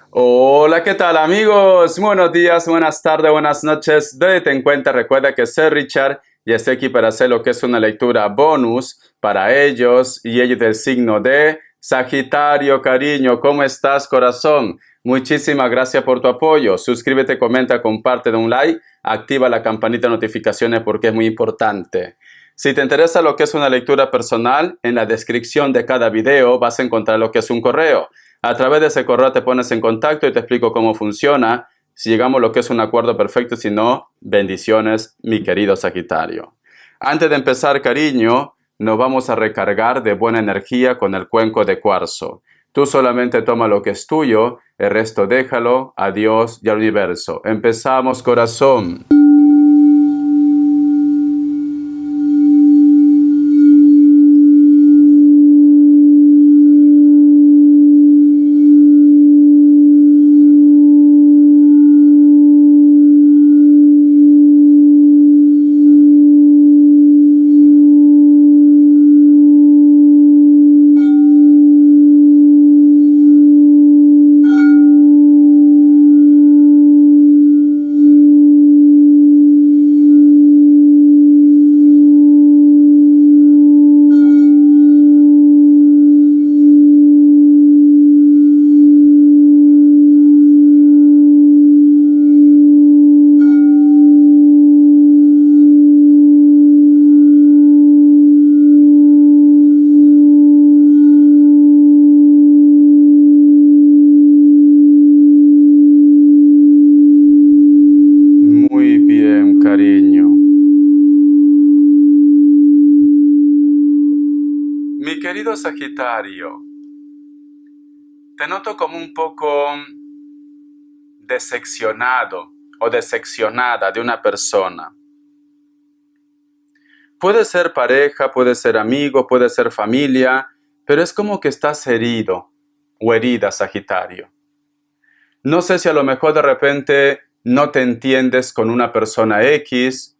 Hola, ¿qué tal amigos? Buenos días, buenas tardes, buenas noches. Donde te encuentras, recuerda que soy Richard y estoy aquí para hacer lo que es una lectura bonus para ellos y ellos del signo de Sagitario, cariño. ¿Cómo estás, corazón? Muchísimas gracias por tu apoyo. Suscríbete, comenta, comparte, da un like, activa la campanita de notificaciones porque es muy importante. Si te interesa lo que es una lectura personal, en la descripción de cada video vas a encontrar lo que es un correo. A través de ese correo te pones en contacto y te explico cómo funciona, si llegamos a lo que es un acuerdo perfecto, si no, bendiciones, mi querido Sagitario. Antes de empezar, cariño, nos vamos a recargar de buena energía con el cuenco de cuarzo. Tú solamente toma lo que es tuyo, el resto déjalo a Dios y al universo. Empezamos, corazón. Muy bien, cariño. Mi querido Sagitario, te noto como un poco decepcionado o decepcionada de una persona. Puede ser pareja, puede ser amigo, puede ser familia, pero es como que estás herido o herida, Sagitario. No sé si a lo mejor de repente no te entiendes con una persona X,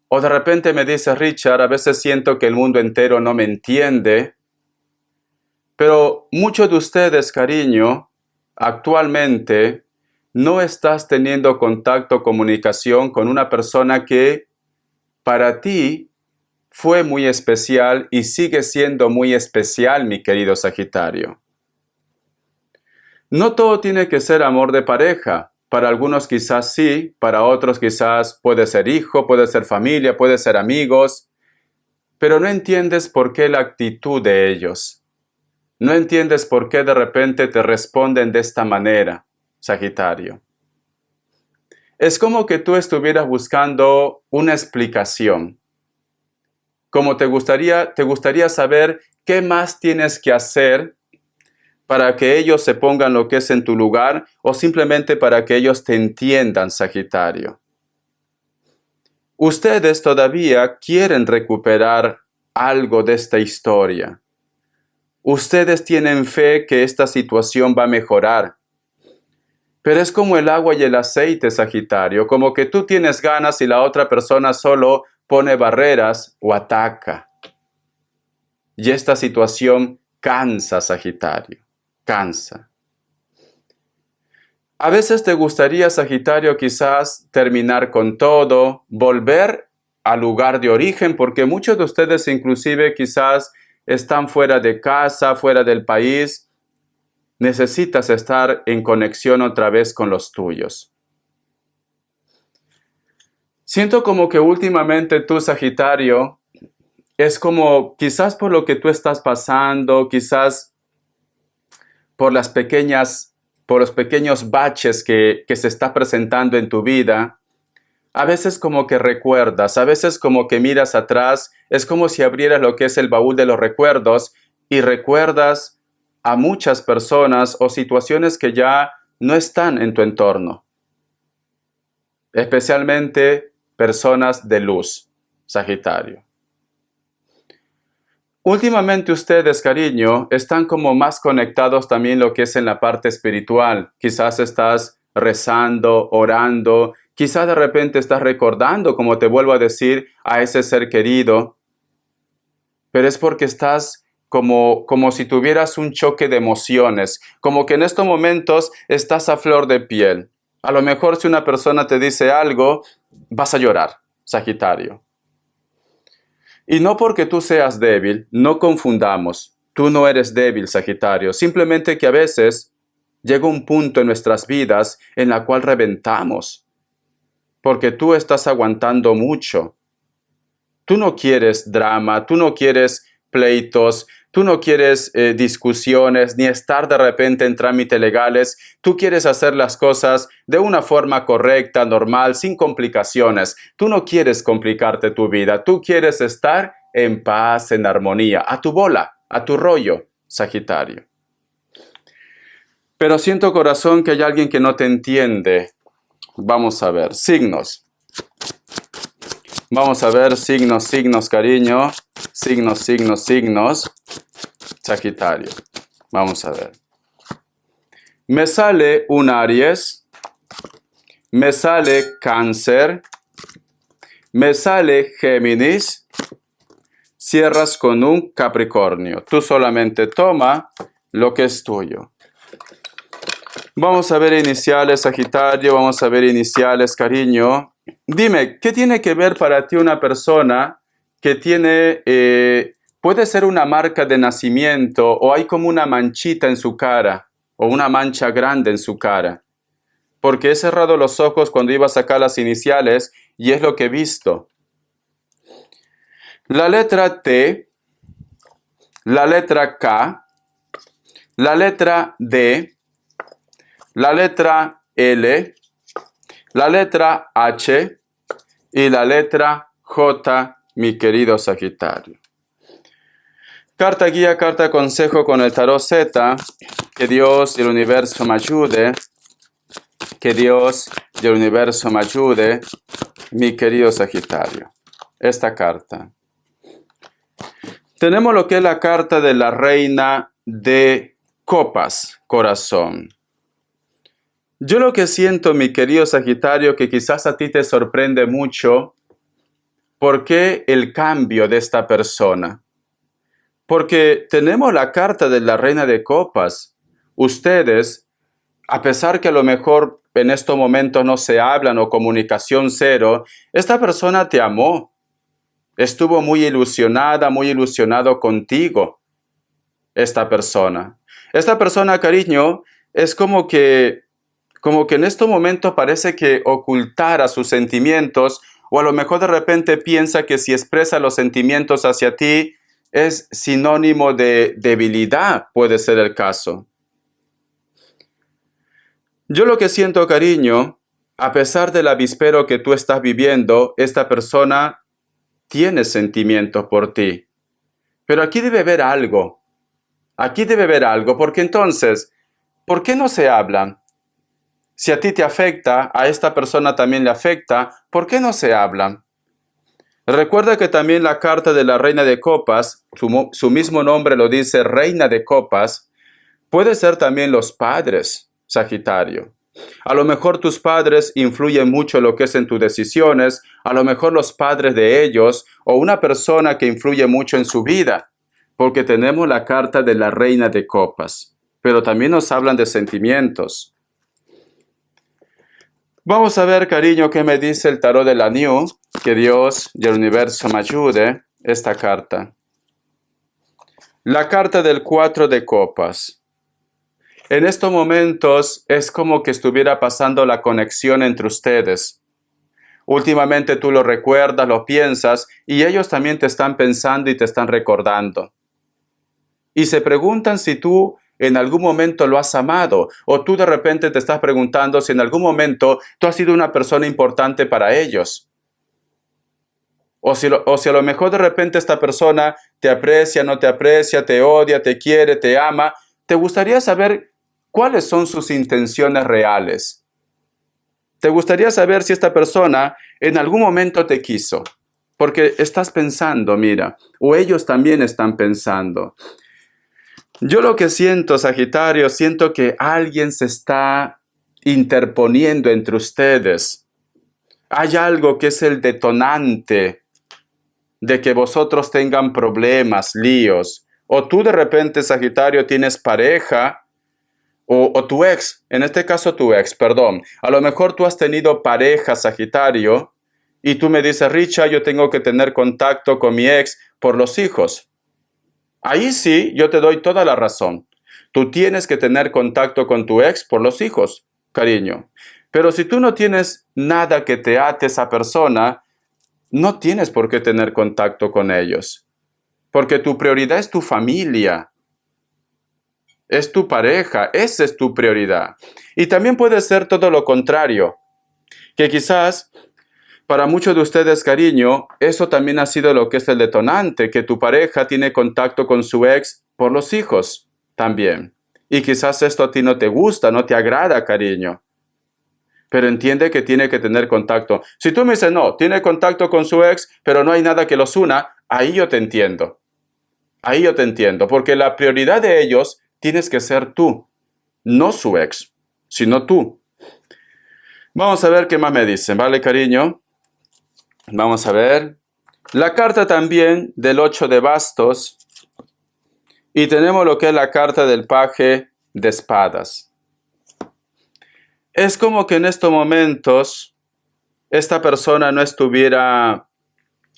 o de repente me dices, Richard, a veces siento que el mundo entero no me entiende, pero muchos de ustedes, cariño, actualmente no estás teniendo contacto, comunicación con una persona que para ti fue muy especial y sigue siendo muy especial, mi querido Sagitario. No todo tiene que ser amor de pareja. Para algunos quizás sí, para otros quizás puede ser hijo, puede ser familia, puede ser amigos, pero no entiendes por qué la actitud de ellos. No entiendes por qué de repente te responden de esta manera, Sagitario. Es como que tú estuvieras buscando una explicación. Como te gustaría saber qué más tienes que hacer para que ellos se pongan lo que es en tu lugar o simplemente para que ellos te entiendan, Sagitario. Ustedes todavía quieren recuperar algo de esta historia. Ustedes tienen fe que esta situación va a mejorar. Pero es como el agua y el aceite, Sagitario, como que tú tienes ganas y la otra persona solo pone barreras o ataca. Y esta situación cansa, Sagitario, cansa. A veces te gustaría, Sagitario, quizás terminar con todo, volver al lugar de origen, porque muchos de ustedes inclusive quizás están fuera de casa, fuera del país. Necesitas estar en conexión otra vez con los tuyos. Siento como que últimamente tú, Sagitario, es como quizás por lo que tú estás pasando, quizás por por los pequeños baches que se está presentando en tu vida. A veces como que recuerdas, a veces como que miras atrás, es como si abrieras lo que es el baúl de los recuerdos y recuerdas a muchas personas o situaciones que ya no están en tu entorno, especialmente personas de luz, Sagitario. Últimamente ustedes, cariño, están como más conectados también lo que es en la parte espiritual. Quizás estás rezando, orando, quizás de repente estás recordando, como te vuelvo a decir, a ese ser querido, pero es porque estás como si tuvieras un choque de emociones, como que en estos momentos estás a flor de piel. A lo mejor si una persona te dice algo, vas a llorar, Sagitario. Y no porque tú seas débil, no confundamos. Tú no eres débil, Sagitario. Simplemente que a veces llega un punto en nuestras vidas en la cual reventamos. Porque tú estás aguantando mucho. Tú no quieres drama, tú no quieres pleitos, tú no quieres discusiones, ni estar de repente en trámites legales. Tú quieres hacer las cosas de una forma correcta, normal, sin complicaciones. Tú no quieres complicarte tu vida, tú quieres estar en paz, en armonía, a tu bola, a tu rollo, Sagitario. Pero siento, corazón, que hay alguien que no te entiende. Vamos a ver, signos. Vamos a ver signos, signos, cariño. Signos, signos, signos. Sagitario. Vamos a ver. Me sale un Aries. Me sale Cáncer. Me sale Géminis. Cierras con un Capricornio. Tú solamente toma lo que es tuyo. Vamos a ver iniciales, Sagitario. Vamos a ver iniciales, cariño. Dime, ¿qué tiene que ver para ti una persona que tiene, puede ser una marca de nacimiento o hay como una manchita en su cara o una mancha grande en su cara? Porque he cerrado los ojos cuando iba a sacar las iniciales y es lo que he visto. La letra T, la letra K, la letra D, la letra L, la letra H y la letra J, mi querido Sagitario. Carta guía, carta consejo con el tarot Z. Que Dios y el universo me ayude. Que Dios y el universo me ayude, mi querido Sagitario. Esta carta. Tenemos lo que es la carta de la reina de copas, corazón. Yo lo que siento, mi querido Sagitario, que quizás a ti te sorprende mucho, ¿por qué el cambio de esta persona? Porque tenemos la carta de la reina de copas. Ustedes, a pesar que a lo mejor en estos momentos no se hablan o comunicación cero, esta persona te amó. Estuvo muy ilusionada, muy ilusionado contigo, esta persona. Esta persona, cariño, es como que en estos momentos parece que ocultara sus sentimientos, o a lo mejor de repente piensa que si expresa los sentimientos hacia ti es sinónimo de debilidad, puede ser el caso. Yo lo que siento, cariño, a pesar del avispero que tú estás viviendo, esta persona tiene sentimientos por ti. Pero aquí debe haber algo. Aquí debe haber algo, porque entonces, ¿por qué no se hablan? Si a ti te afecta, a esta persona también le afecta, ¿por qué no se hablan? Recuerda que también la carta de la reina de copas, su mismo nombre lo dice, reina de copas, puede ser también los padres, Sagitario. A lo mejor tus padres influyen mucho en lo que es en tus decisiones, a lo mejor los padres de ellos o una persona que influye mucho en su vida, porque tenemos la carta de la reina de copas, pero también nos hablan de sentimientos. Vamos a ver, cariño, qué me dice el tarot de la New. Que Dios y el universo me ayude. Esta carta. La carta del 4 de copas. En estos momentos es como que estuviera pasando la conexión entre ustedes. Últimamente tú lo recuerdas, lo piensas y ellos también te están pensando y te están recordando. Y se preguntan si tú en algún momento lo has amado, o tú de repente te estás preguntando si en algún momento tú has sido una persona importante para ellos. O si a lo mejor de repente esta persona te aprecia, no te aprecia, te odia, te quiere, te ama. ¿Te gustaría saber cuáles son sus intenciones reales? ¿Te gustaría saber si esta persona en algún momento te quiso? Porque estás pensando, mira, o ellos también están pensando. Yo lo que siento, Sagitario, siento que alguien se está interponiendo entre ustedes. Hay algo que es el detonante de que vosotros tengan problemas, líos, O tú de repente, Sagitario, tienes pareja, o tu ex, en este caso tu ex, perdón. A lo mejor tú has tenido pareja, Sagitario, y tú me dices, Richard, yo tengo que tener contacto con mi ex por los hijos. Ahí sí, yo te doy toda la razón. Tú tienes que tener contacto con tu ex por los hijos, cariño. Pero si tú no tienes nada que te ate a esa persona, no tienes por qué tener contacto con ellos. Porque tu prioridad es tu familia. Es tu pareja, esa es tu prioridad. Y también puede ser todo lo contrario, que quizás para muchos de ustedes, cariño, eso también ha sido lo que es el detonante, que tu pareja tiene contacto con su ex por los hijos también. Y quizás esto a ti no te gusta, no te agrada, cariño. Pero entiende que tiene que tener contacto. Si tú me dices, no, tiene contacto con su ex, pero no hay nada que los una, ahí yo te entiendo. Ahí yo te entiendo, porque la prioridad de ellos tienes que ser tú, no su ex, sino tú. Vamos a ver qué más me dicen, ¿vale, cariño? Vamos a ver. La carta también del 8 de bastos. Y tenemos lo que es la carta del paje de espadas. Es como que en estos momentos esta persona no estuviera,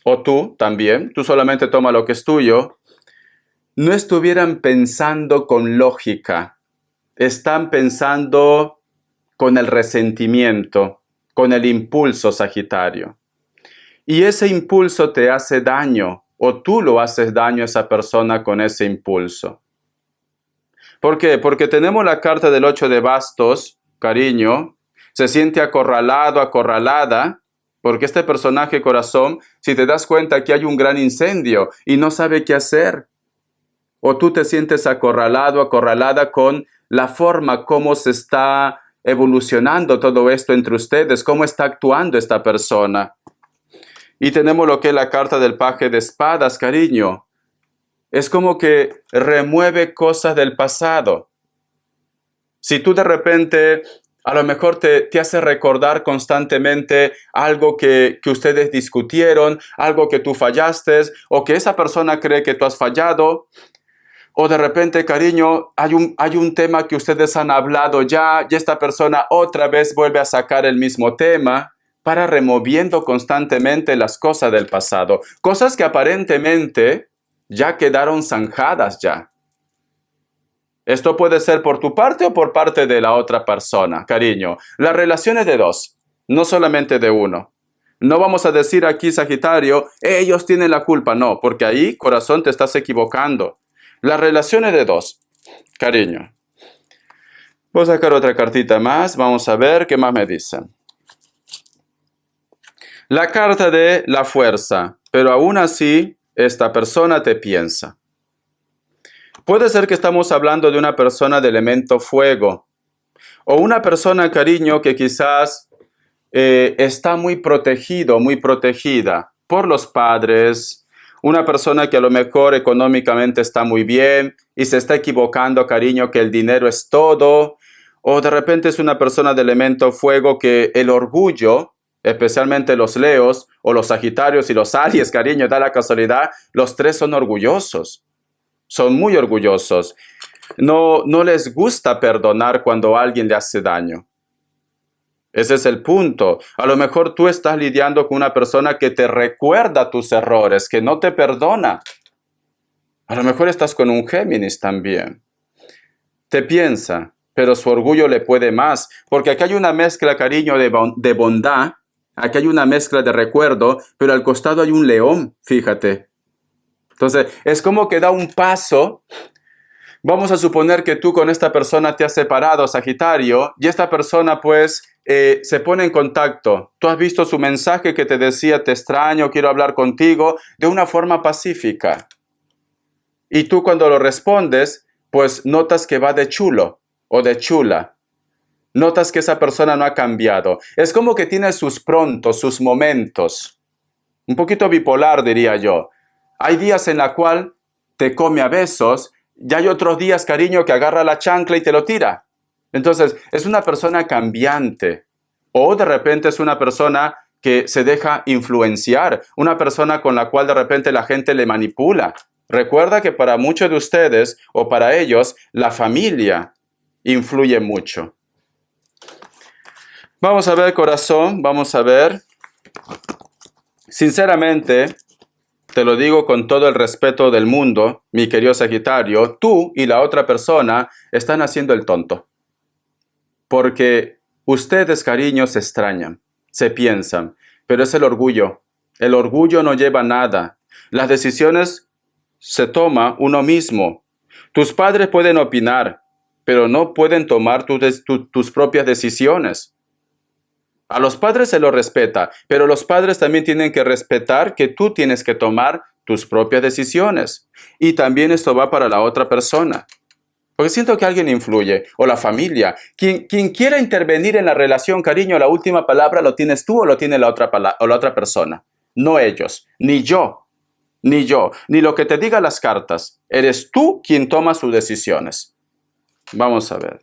o tú también, tú solamente toma lo que es tuyo, no estuvieran pensando con lógica. Están pensando con el resentimiento, con el impulso, Sagitario. Y ese impulso te hace daño, o tú lo haces daño a esa persona con ese impulso. ¿Por qué? Porque tenemos la carta del 8 de bastos, cariño, se siente acorralado, acorralada, porque este personaje, corazón, si te das cuenta que hay un gran incendio y no sabe qué hacer, o tú te sientes acorralado, acorralada con la forma como se está evolucionando todo esto entre ustedes, cómo está actuando esta persona. Y tenemos lo que es la carta del paje de espadas, cariño. Es como que remueve cosas del pasado. Si tú de repente, a lo mejor te hace recordar constantemente algo que ustedes discutieron, algo que tú fallaste, o que esa persona cree que tú has fallado, o de repente, cariño, hay un tema que ustedes han hablado ya, y esta persona otra vez vuelve a sacar el mismo tema, para removiendo constantemente las cosas del pasado. Cosas que aparentemente ya quedaron zanjadas ya. Esto puede ser por tu parte o por parte de la otra persona, cariño. La relación es de dos, no solamente de uno. No vamos a decir aquí, Sagitario, ellos tienen la culpa. No, porque ahí, corazón, te estás equivocando. La relación es de dos, cariño. Voy a sacar otra cartita más. Vamos a ver qué más me dicen. La carta de la fuerza, pero aún así esta persona te piensa. Puede ser que estamos hablando de una persona de elemento fuego o una persona, cariño, que quizás está muy protegido, muy protegida por los padres, una persona que a lo mejor económicamente está muy bien y se está equivocando, cariño, que el dinero es todo, o de repente es una persona de elemento fuego que el orgullo, especialmente los leos o los sagitarios y los aries, cariño, da la casualidad, los tres son orgullosos, son muy orgullosos. No les gusta perdonar cuando alguien le hace daño. Ese es el punto. A lo mejor tú estás lidiando con una persona que te recuerda tus errores, que no te perdona. A lo mejor estás con un Géminis también. Te piensa, pero su orgullo le puede más, porque aquí hay una mezcla, cariño, de bondad. Aquí hay una mezcla de recuerdo, pero al costado hay un león, fíjate. Entonces, es como que da un paso. Vamos a suponer que tú con esta persona te has separado, Sagitario, y esta persona pues se pone en contacto. Tú has visto su mensaje que te decía, te extraño, quiero hablar contigo, de una forma pacífica. Y tú cuando lo respondes, pues notas que va de chulo o de chula. Notas que esa persona no ha cambiado. Es como que tiene sus prontos, sus momentos. Un poquito bipolar, diría yo. Hay días en la cual te come a besos y hay otros días, cariño, que agarra la chancla y te lo tira. Entonces, es una persona cambiante. O de repente es una persona que se deja influenciar. Una persona con la cual de repente la gente le manipula. Recuerda que para muchos de ustedes o para ellos, la familia influye mucho. Vamos a ver, corazón, vamos a ver. Sinceramente, te lo digo con todo el respeto del mundo, mi querido Sagitario, tú y la otra persona están haciendo el tonto. Porque ustedes, cariño, se extrañan, se piensan, pero es el orgullo. El orgullo no lleva a nada. Las decisiones se toma uno mismo. Tus padres pueden opinar, pero no pueden tomar tus propias decisiones. A los padres se los respeta, pero los padres también tienen que respetar que tú tienes que tomar tus propias decisiones. Y también esto va para la otra persona. Porque siento que alguien influye, o la familia. Quien quiera intervenir en la relación, cariño, la última palabra lo tienes tú o lo tiene la otra persona. No ellos, ni yo, ni lo que te diga las cartas. Eres tú quien toma sus decisiones. Vamos a ver.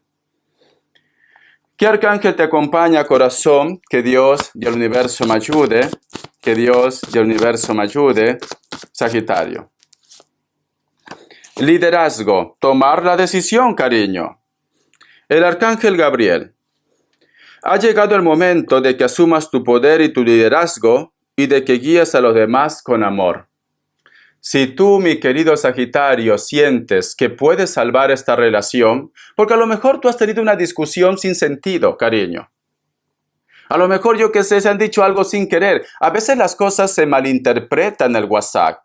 ¿Qué arcángel te acompaña, corazón? Que Dios y el universo me ayude. Que Dios y el universo me ayude. Sagitario. Liderazgo. Tomar la decisión, cariño. El arcángel Gabriel. Ha llegado el momento de que asumas tu poder y tu liderazgo y de que guíes a los demás con amor. Si tú, mi querido Sagitario, sientes que puedes salvar esta relación, porque a lo mejor tú has tenido una discusión sin sentido, cariño. A lo mejor, yo qué sé, se han dicho algo sin querer. A veces las cosas se malinterpretan en el WhatsApp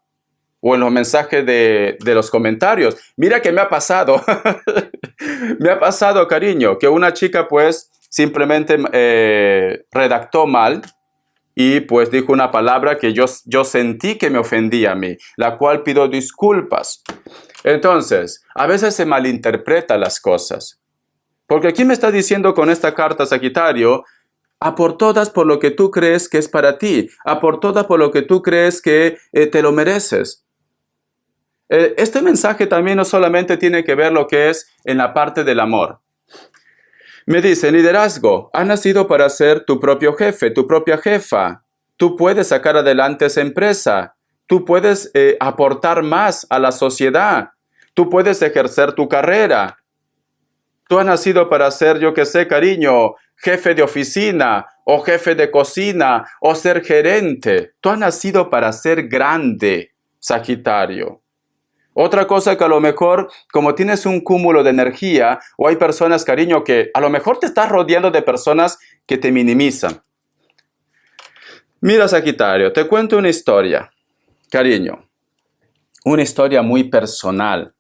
o en los mensajes de los comentarios. Mira que me ha pasado. Me ha pasado, cariño, que una chica pues simplemente redactó mal. Y pues dijo una palabra que yo sentí que me ofendía a mí, la cual pido disculpas. Entonces, a veces se malinterpretan las cosas. Porque aquí me está diciendo con esta carta, Sagitario, a por todas por lo que tú crees que es para ti, a por todas por lo que tú crees que te lo mereces. Este mensaje también no solamente tiene que ver lo que es en la parte del amor. Me dice, liderazgo, has nacido para ser tu propio jefe, tu propia jefa. Tú puedes sacar adelante esa empresa. Tú puedes aportar más a la sociedad. Tú puedes ejercer tu carrera. Tú has nacido para ser, yo qué sé, cariño, jefe de oficina o jefe de cocina o ser gerente. Tú has nacido para ser grande, Sagitario. Otra cosa que a lo mejor, como tienes un cúmulo de energía, o hay personas, cariño, que a lo mejor te estás rodeando de personas que te minimizan. Mira, Sagitario, te cuento una historia, cariño. Una historia muy personal.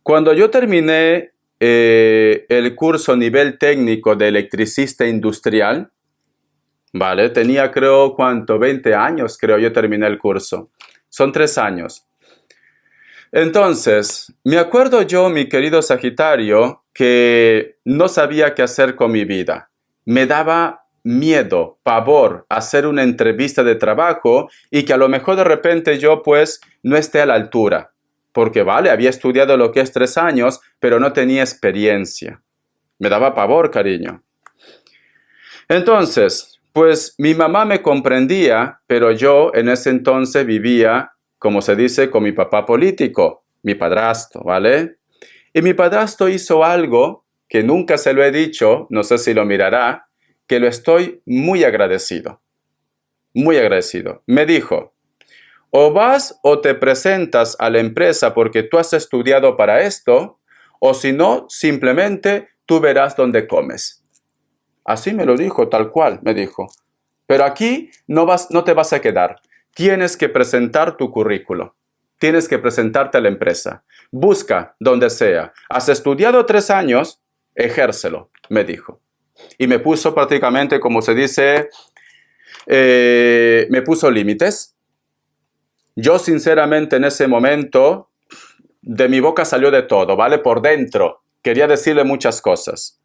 Cuando yo terminé el curso nivel técnico de electricista industrial, ¿vale? Tenía, creo, ¿cuánto? 20 años, creo, yo terminé el curso. Son 3 años. Entonces, me acuerdo yo, mi querido Sagitario, que no sabía qué hacer con mi vida. Me daba miedo, pavor, hacer una entrevista de trabajo y que a lo mejor de repente yo pues no esté a la altura. Porque vale, había estudiado lo que es 3 años, pero no tenía experiencia. Me daba pavor, cariño. Entonces, pues mi mamá me comprendía, pero yo en ese entonces vivía, como se dice, con mi papá político, mi padrastro, ¿vale? Y mi padrastro hizo algo que nunca se lo he dicho, no sé si lo mirará, que lo estoy muy agradecido. Muy agradecido. Me dijo, o vas o te presentas a la empresa porque tú has estudiado para esto, o si no, simplemente tú verás dónde comes. Así me lo dijo, tal cual, me dijo. Pero aquí no te vas a quedar. Tienes que presentar tu currículo. Tienes que presentarte a la empresa. Busca donde sea. Has estudiado 3 años, ejércelo, me dijo. Y me puso prácticamente, como se dice, me puso límites. Yo sinceramente en ese momento, de mi boca salió de todo, ¿vale? Por dentro. Quería decirle muchas cosas.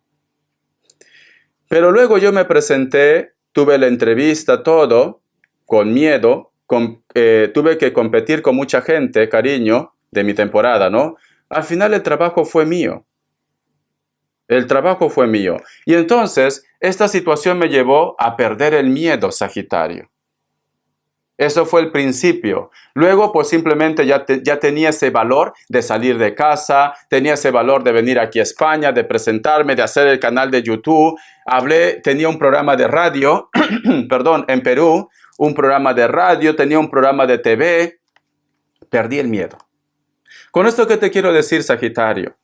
Pero luego yo me presenté, tuve la entrevista, todo, con miedo. Tuve que competir con mucha gente, cariño, de mi temporada, ¿no? Al final el trabajo fue mío. El trabajo fue mío. Y entonces, esta situación me llevó a perder el miedo, Sagitario. Eso fue el principio. Luego, pues simplemente ya tenía ese valor de salir de casa, tenía ese valor de venir aquí a España, de presentarme, de hacer el canal de YouTube. Tenía un programa de radio, perdón, en Perú, un programa de radio, tenía un programa de TV. Perdí el miedo. Con esto, ¿qué te quiero decir, Sagitario?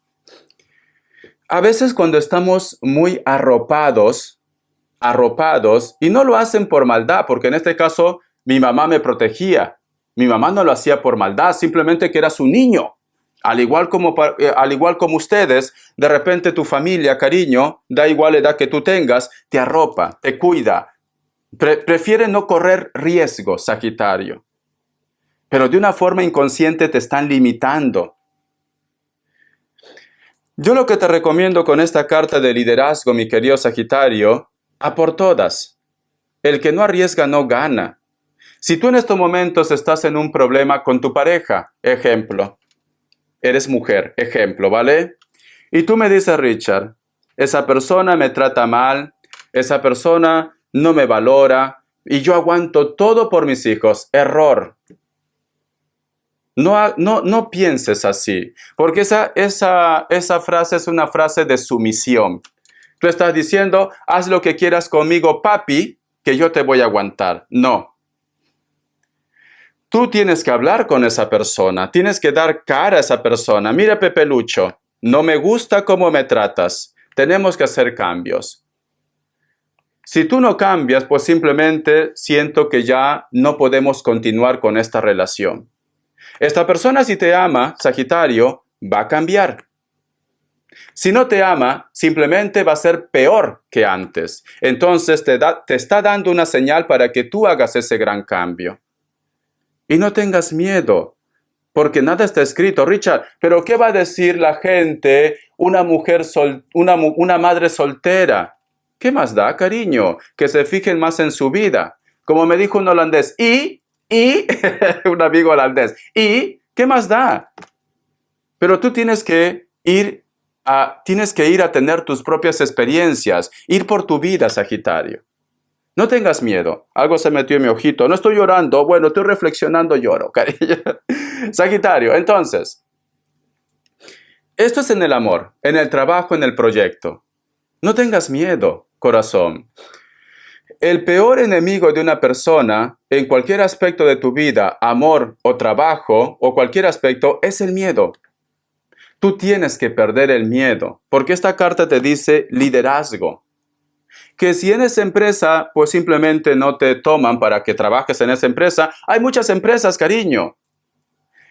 A veces cuando estamos muy arropados, y no lo hacen por maldad, porque en este caso mi mamá me protegía. Mi mamá no lo hacía por maldad, simplemente que era su niño. Al igual como ustedes, de repente tu familia, cariño, da igual edad que tú tengas, te arropa, te cuida. Prefiere no correr riesgo, Sagitario. Pero de una forma inconsciente te están limitando. Yo lo que te recomiendo con esta carta de liderazgo, mi querido Sagitario, a por todas. El que no arriesga no gana. Si tú en estos momentos estás en un problema con tu pareja, ejemplo, eres mujer, ejemplo, ¿vale? Y tú me dices, Richard, esa persona me trata mal, esa persona no me valora y yo aguanto todo por mis hijos. Error. No pienses así, porque esa frase es una frase de sumisión. Tú estás diciendo, haz lo que quieras conmigo, papi, que yo te voy a aguantar. No. Tú tienes que hablar con esa persona, tienes que dar cara a esa persona. Mira, Pepe Lucho, no me gusta cómo me tratas. Tenemos que hacer cambios. Si tú no cambias, pues simplemente siento que ya no podemos continuar con esta relación. Esta persona, si te ama, Sagitario, va a cambiar. Si no te ama, simplemente va a ser peor que antes. Entonces te está dando una señal para que tú hagas ese gran cambio. Y no tengas miedo, porque nada está escrito. Richard, ¿pero qué va a decir la gente, una madre soltera? ¿Qué más da, cariño? Que se fijen más en su vida. Como me dijo un holandés, un amigo holandés, ¿y qué más da? Pero tú tienes que ir a tener tus propias experiencias, ir por tu vida, Sagitario. No tengas miedo. Algo se metió en mi ojito. No estoy llorando. Bueno, estoy reflexionando, lloro, cariño. Sagitario, entonces, esto es en el amor, en el trabajo, en el proyecto. No tengas miedo, corazón. El peor enemigo de una persona, en cualquier aspecto de tu vida, amor o trabajo, o cualquier aspecto, es el miedo. Tú tienes que perder el miedo, porque esta carta te dice liderazgo. Que si en esa empresa, pues simplemente no te toman para que trabajes en esa empresa, hay muchas empresas, cariño.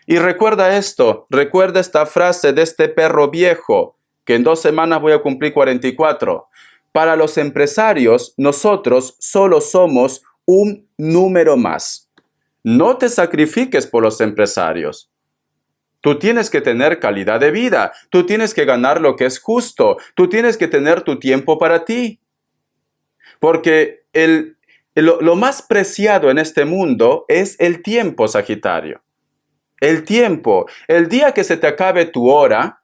Y recuerda esto, recuerda esta frase de este perro viejo, que en 2 semanas voy a cumplir 44. Para los empresarios, nosotros solo somos un número más. No te sacrifiques por los empresarios. Tú tienes que tener calidad de vida, tú tienes que ganar lo que es justo, tú tienes que tener tu tiempo para ti. Porque lo más preciado en este mundo es el tiempo, Sagitario. El tiempo. El día que se te acabe tu hora,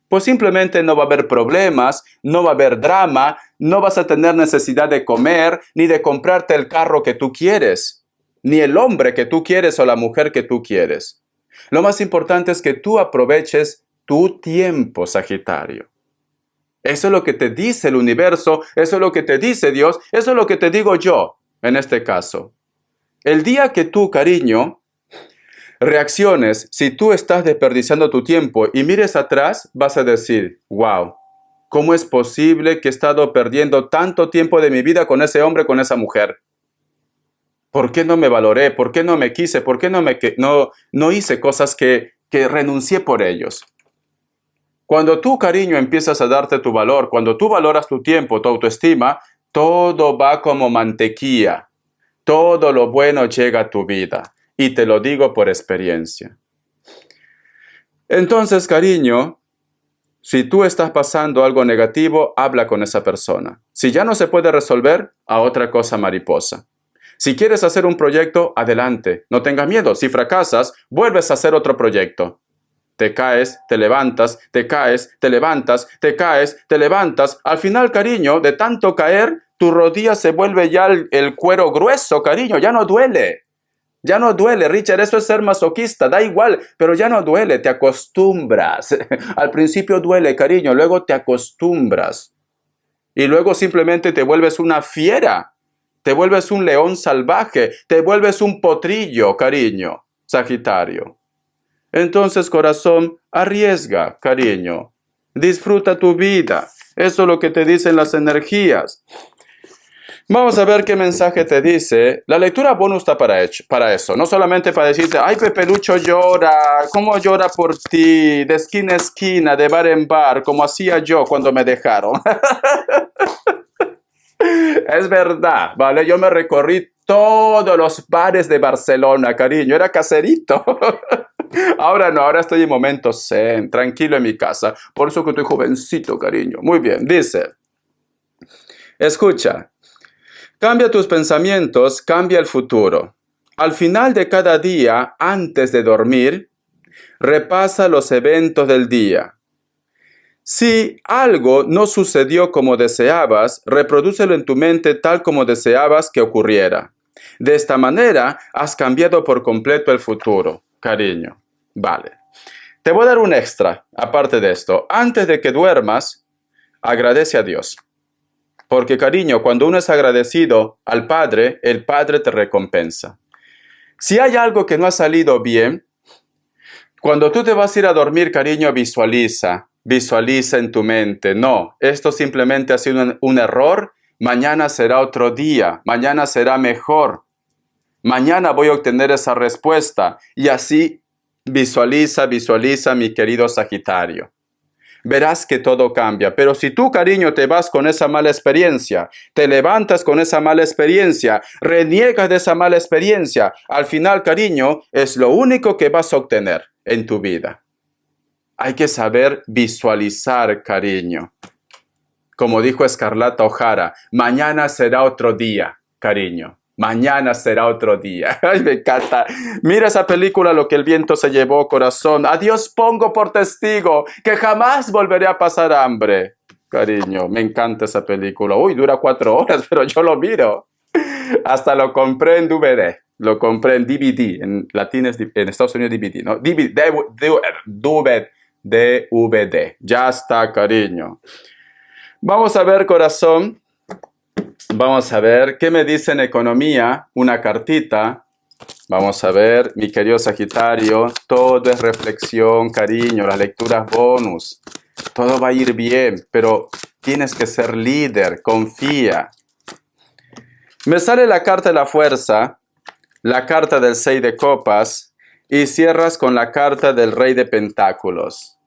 pues simplemente no va a haber problemas, no va a haber drama, no vas a tener necesidad de comer, ni de comprarte el carro que tú quieres, ni el hombre que tú quieres o la mujer que tú quieres. Lo más importante es que tú aproveches tu tiempo, Sagitario. Eso es lo que te dice el universo, eso es lo que te dice Dios, eso es lo que te digo yo en este caso. El día que tú, cariño, reacciones, si tú estás desperdiciando tu tiempo y mires atrás, vas a decir, wow, ¿cómo es posible que he estado perdiendo tanto tiempo de mi vida con ese hombre, con esa mujer? ¿Por qué no me valoré? ¿Por qué no me quise? ¿Por qué no hice cosas que renuncié por ellos? Cuando tú, cariño, empiezas a darte tu valor, cuando tú valoras tu tiempo, tu autoestima, todo va como mantequilla. Todo lo bueno llega a tu vida. Y te lo digo por experiencia. Entonces, cariño, si tú estás pasando algo negativo, habla con esa persona. Si ya no se puede resolver, a otra cosa mariposa. Si quieres hacer un proyecto, adelante. No tengas miedo. Si fracasas, vuelves a hacer otro proyecto. Te caes, te levantas, te caes, te levantas, te caes, te levantas. Al final, cariño, de tanto caer, tu rodilla se vuelve ya el cuero grueso, cariño, ya no duele. Ya no duele, Richard, eso es ser masoquista, da igual, pero ya no duele, te acostumbras. Al principio duele, cariño, luego te acostumbras. Y luego simplemente te vuelves una fiera, te vuelves un león salvaje, te vuelves un potrillo, cariño, Sagitario. Entonces, corazón, arriesga, cariño. Disfruta tu vida. Eso es lo que te dicen las energías. Vamos a ver qué mensaje te dice. La lectura bonus está para eso. No solamente para decirte, ay, Pepe Lucho llora, cómo llora por ti, de esquina a esquina, de bar en bar, como hacía yo cuando me dejaron. Es verdad, ¿vale? Yo me recorrí todos los bares de Barcelona, cariño. Era caserito. Ahora no, ahora estoy en momento zen, tranquilo en mi casa. Por eso que estoy jovencito, cariño. Muy bien, dice. Escucha. Cambia tus pensamientos, cambia el futuro. Al final de cada día, antes de dormir, repasa los eventos del día. Si algo no sucedió como deseabas, reprodúcelo en tu mente tal como deseabas que ocurriera. De esta manera, has cambiado por completo el futuro, cariño. Vale. Te voy a dar un extra, aparte de esto. Antes de que duermas, agradece a Dios. Porque, cariño, cuando uno es agradecido al Padre, el Padre te recompensa. Si hay algo que no ha salido bien, cuando tú te vas a ir a dormir, cariño, visualiza en tu mente. No, esto simplemente ha sido un error. Mañana será otro día. Mañana será mejor. Mañana voy a obtener esa respuesta. Y así visualiza, mi querido Sagitario. Verás que todo cambia. Pero si tú, cariño, te vas con esa mala experiencia, te levantas con esa mala experiencia, reniegas de esa mala experiencia, al final, cariño, es lo único que vas a obtener en tu vida. Hay que saber visualizar, cariño. Como dijo Escarlata O'Hara, mañana será otro día, cariño. Mañana será otro día. Ay, me encanta. Mira esa película, Lo que el viento se llevó, corazón. A Dios pongo por testigo que jamás volveré a pasar hambre. Cariño, me encanta esa película. Uy, dura 4 horas, pero yo lo miro. Hasta lo compré en DVD. Lo compré en DVD. En latín en Estados Unidos DVD, ¿no? DVD. Ya está, cariño. Vamos a ver, corazón. Vamos a ver qué me dice en economía, una cartita. Vamos a ver, mi querido Sagitario, todo es reflexión, cariño, las lecturas bonus. Todo va a ir bien, pero tienes que ser líder, confía. Me sale la carta de la fuerza, la carta del 6 de copas y cierras con la carta del rey de pentáculos.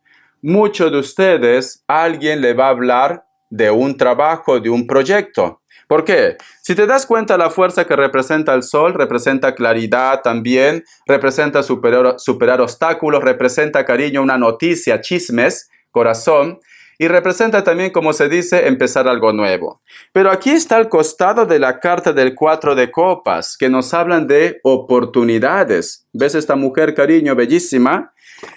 Muchos de ustedes, alguien le va a hablar de un trabajo, de un proyecto. ¿Por qué? Si te das cuenta, la fuerza que representa el sol, representa claridad también, representa superar obstáculos, representa, cariño, una noticia, chismes, corazón, y representa también, como se dice, empezar algo nuevo. Pero aquí está al costado de la carta del 4 de copas, que nos hablan de oportunidades. ¿Ves esta mujer, cariño, bellísima?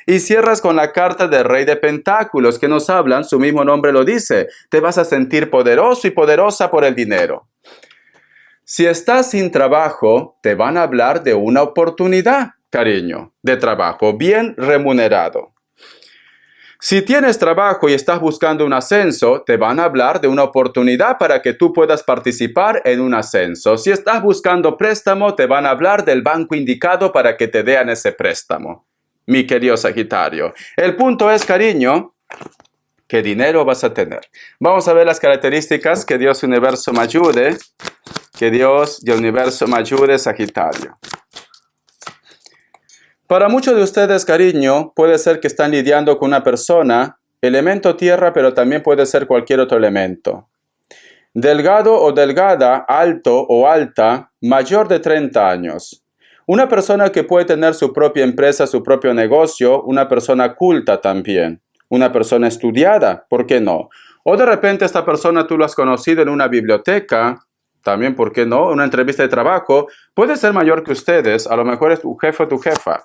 Y cierras con la carta del rey de pentáculos, que nos hablan, su mismo nombre lo dice, te vas a sentir poderoso y poderosa por el dinero. Si estás sin trabajo, te van a hablar de una oportunidad, cariño, de trabajo bien remunerado. Si tienes trabajo y estás buscando un ascenso, te van a hablar de una oportunidad para que tú puedas participar en un ascenso. Si estás buscando préstamo, te van a hablar del banco indicado para que te den ese préstamo. Mi querido Sagitario. El punto es, cariño, ¿qué dinero vas a tener? Vamos a ver las características. Que Dios y el universo me ayude. Que Dios y el universo me ayude, Sagitario. Para muchos de ustedes, cariño, puede ser que están lidiando con una persona, elemento tierra, pero también puede ser cualquier otro elemento. Delgado o delgada, alto o alta, mayor de 30 años. Una persona que puede tener su propia empresa, su propio negocio, una persona culta también, una persona estudiada, ¿por qué no? O de repente esta persona tú lo has conocido en una biblioteca, también, ¿por qué no? Una entrevista de trabajo, puede ser mayor que ustedes, a lo mejor es tu jefe o tu jefa.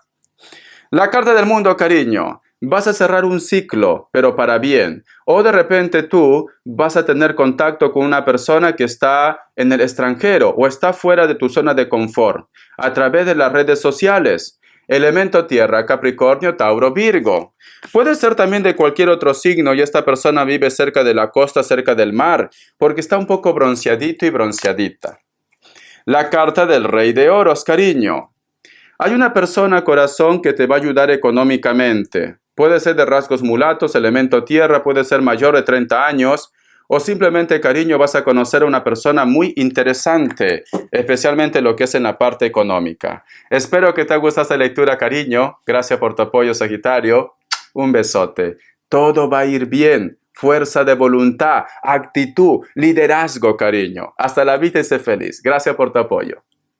La carta del mundo, cariño, vas a cerrar un ciclo, pero para bien. O de repente tú vas a tener contacto con una persona que está en el extranjero o está fuera de tu zona de confort a través de las redes sociales. Elemento tierra, Capricornio, Tauro, Virgo. Puede ser también de cualquier otro signo y esta persona vive cerca de la costa, cerca del mar, porque está un poco bronceadito y bronceadita. La carta del Rey de Oros, cariño. Hay una persona, corazón, que te va a ayudar económicamente. Puede ser de rasgos mulatos, elemento tierra, puede ser mayor de 30 años, o simplemente, cariño, vas a conocer a una persona muy interesante, especialmente lo que es en la parte económica. Espero que te haya gustado esta lectura, cariño. Gracias por tu apoyo, Sagitario. Un besote. Todo va a ir bien. Fuerza de voluntad, actitud, liderazgo, cariño. Hasta la vida y sé feliz. Gracias por tu apoyo.